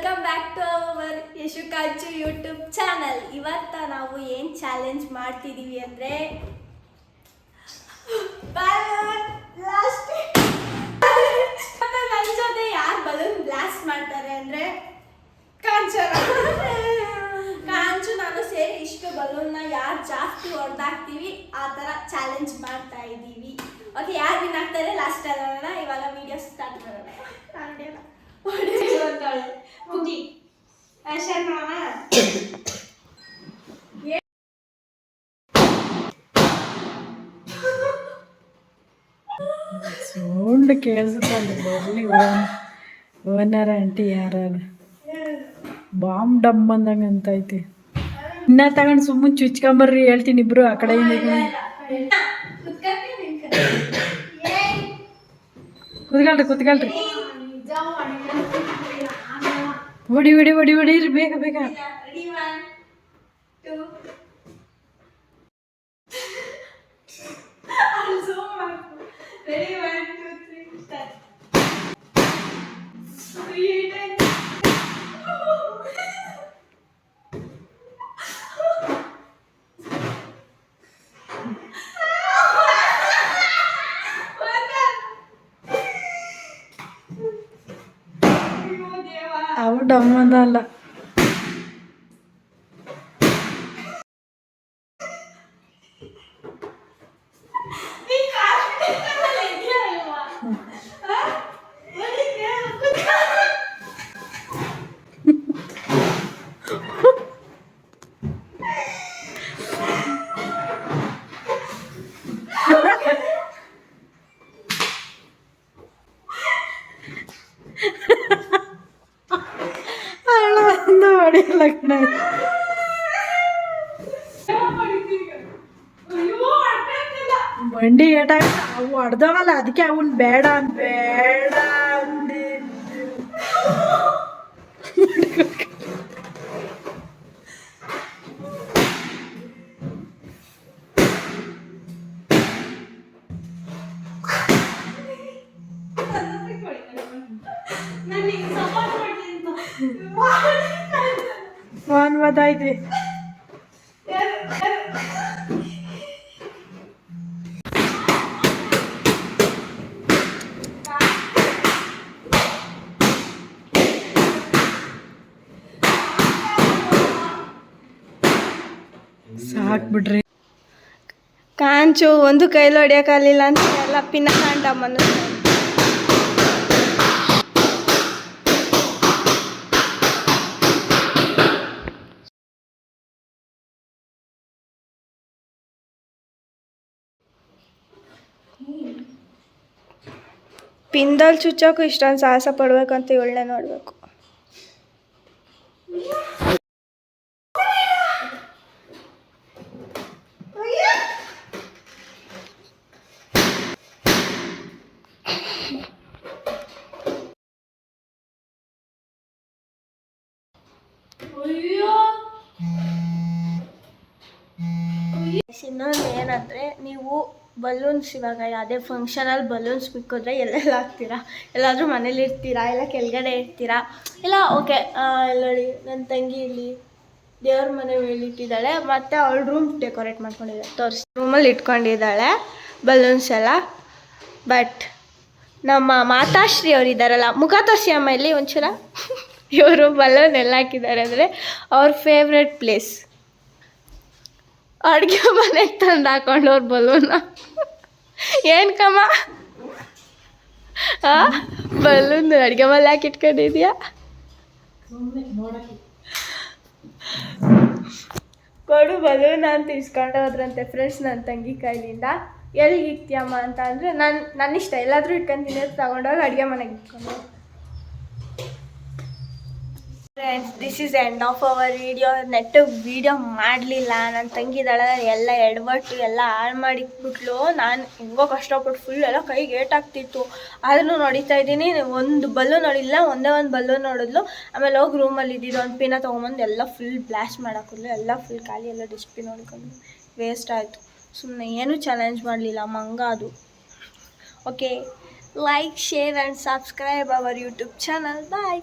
Welcome back to our Yashu Kanchu YouTube channel. ಇವತ್ತು ನಾವು ಏನು ಚಾಲೆಂಜ್ ಮಾಡ್ತಿದ್ದೀವಿ ಅಂದರೆ ನನ್ನ ಜೊತೆ ಯಾರು ಬಲೂನ್ ಬ್ಲಾಸ್ಟ್ ಮಾಡ್ತಾರೆ ಅಂದರೆ ಕಾಂಚು ನಾನು ಸೇರಿ ಇಷ್ಟು ಬಲೂನ್ನ ಯಾರು ಜಾಸ್ತಿ ಹೊಡೆದಾಕ್ತೀವಿ ಆ ಥರ ಚಾಲೆಂಜ್ ಮಾಡ್ತಾ ಇದ್ದೀವಿ. ಓಕೆ, ಯಾರು ವಿನ್ ಆಗ್ತಾರೆ ಲಾಸ್ಟ್ ಅಲ್ಲ. ಇವಾಗ ವಿಡಿಯೋ ಸ್ಟಾರ್ಟ್ ಮಾಡೋಣ. ಮುಗಿ ಸೌಂಡ್ ಕೇಳಿಸ್ಕೊಂಡು ಬರಲಿ. ಓನರ್ ಆಂಟಿ ಯಾರು ಬಾಂಬ್ ಡಮ್ ಬಂದಂಗೆ ಅಂತೈತಿ. ಇನ್ನ ತಗೊಂಡು ಸುಮ್ಮನೆ ಚುಚ್ಕೊಂಬರ್ರಿ ಹೇಳ್ತೀನಿ ಇಬ್ರು ಆ ಕಡೆಯಿಂದ ಕೂತ್ಕೊಳ್ರಿ. ಹೊಡಿರಿ ಬೇಗ. ಅವು ಡಮ್ಮದಲ್ಲ. ಬಂಡಿ ಏಟಾಗ ಅವು ಹೊಡೆದವಲ್ಲ, ಅದಕ್ಕೆ ಅವನ್ ಬೇಡ ಅಂದೆ. ಫೋನ್ ಬದೈತಿ. ಸಾಕ್ಬಿಡ್ರಿ. ಕಾಂಚು ಒಂದು ಕೈಲಿ ಹೊಡಿಯೋಕ್ಕಾಗಲಿಲ್ಲ ಅಂತ ಎಲ್ಲ ಪಿನ್ನ ಕಾಂಡಮ್ಮನ್ನು ಪಿಂದಲ್ಲಿ ಚುಚ್ಚೋಕು ಇಷ್ಟೊಂದು ಸಾಹಸ ಪಡ್ಬೇಕಂತ ಇವಳನ್ನೇ ನೋಡಬೇಕು. ಇನ್ನೊಂದು ಏನಂದರೆ, ನೀವು ಬಲೂನ್ಸ್ ಇವಾಗ ಯಾವುದೇ ಫಂಕ್ಷನಲ್ಲಿ ಬಲೂನ್ಸ್ ಬಿಕ್ಕಿದ್ರೆ ಎಲ್ಲೆಲ್ಲ ಹಾಕ್ತೀರಾ? ಎಲ್ಲಾದರೂ ಮನೇಲಿ ಇರ್ತೀರಾ, ಇಲ್ಲ ಕೆಳಗಡೆ ಇರ್ತೀರಾ, ಇಲ್ಲ ಓಕೆ ಎಲ್ಲಿ ನನ್ನ ತಂಗಿ ಇಲ್ಲಿ ದೇವ್ರ ಮನೆ ಮೇಲಿಟ್ಟಿದ್ದಾಳೆ, ಮತ್ತು ಅವಳು ರೂಮ್ ಡೆಕೋರೇಟ್ ಮಾಡ್ಕೊಂಡಿದ್ದಾಳೆ, ತೋರಿಸಿ ರೂಮಲ್ಲಿ ಇಟ್ಕೊಂಡಿದ್ದಾಳೆ ಬಲೂನ್ಸ್ ಎಲ್ಲ. ಬಟ್ ನಮ್ಮ ಮಾತಾಶ್ರೀ ಅವ್ರು ಇದ್ದಾರಲ್ಲ, ಮುಖ ತೋರಿಸಿ ಅಮ್ಮ ಇಲ್ಲಿ ಒಂಚೂರ. ಇವರು ಬಲೂನ್ ಎಲ್ಲ ಹಾಕಿದ್ದಾರೆ ಅಂದರೆ ಅವ್ರ ಫೇವ್ರೆಟ್ ಪ್ಲೇಸ್ ಅಡುಗೆ ಮನೆಗೆ ತಂದು ಹಾಕೊಂಡವ್ರು ಬಲೂನ. ಏನು ಕಮ್ಮ ಬಲೂನ್ ಅಡುಗೆ ಮನೆ ಹಾಕಿ ಇಟ್ಕೊಂಡಿದ್ಯಾ? ಕೊಡು ಬಲೂನ್ ಅಂತ ಇಸ್ಕೊಂಡು ಹೋದ್ರಂತೆ ಫ್ರೆಂಡ್ಸ್ ನನ್ನ ತಂಗಿ ಕೈಲಿಂದ. ಎಲ್ಲಿಗೆ ಇಕ್ತಿಯಮ್ಮ ಅಂತ ಅಂದರೆ ನನ್ನ ಇಷ್ಟ, ಎಲ್ಲಾದರೂ ಇಟ್ಕೊಂತೀನಿ ಅಂತ ತಗೊಂಡೋಗಿ ಅಡುಗೆ ಮನೆಗೆ ಇಟ್ಕೊಂಡು. Friends, this is end of our video. Video ಮಾಡಲಿಲ್ಲ, ನನ್ನ ತಂಗಿದಾಳೆ ಎಲ್ಲ ಎಡವಟ್ಟು ಎಲ್ಲ ಹಾಳು ಮಾಡಿಬಿಟ್ಲು. ನಾನು ಹೆಂಗೋ ಕಷ್ಟಪಟ್ಟು ಫುಲ್ ಎಲ್ಲ ಕೈಗೆ ಏಟಾಗ್ತಿತ್ತು, ಆದ್ರೂ ನೋಡಿತಾ ಇದ್ದೀನಿ. ಒಂದು ಬಲೂನ್ ನೋಡಿಲ್ಲ, ಒಂದೇ ಒಂದು ಬಲೂನ್ ನೋಡಿದ್ಲು. ಆಮೇಲೆ ಹೋಗಿ ರೂಮಲ್ಲಿ ಇದ್ದಿದ್ದು ಒಂದು ಪಿನ ತೊಗೊಂಬಂದು ಎಲ್ಲ ಫುಲ್ ಬ್ಲಾಸ್ಟ್ ಮಾಡಾಕಿದ್ಲು. ಎಲ್ಲ ಫುಲ್ ಖಾಲಿ, ಎಲ್ಲ ಡಸ್ಟ್ಬಿನ್ ನೋಡ್ಕೊಂಡು ವೇಸ್ಟ್ ಆಯಿತು. ಸುಮ್ಮನೆ ಏನೂ ಚಾಲೆಂಜ್ ಮಾಡಲಿಲ್ಲ, ಮಂಗ ಅದು. Okay, like, share and subscribe our YouTube channel. Bye.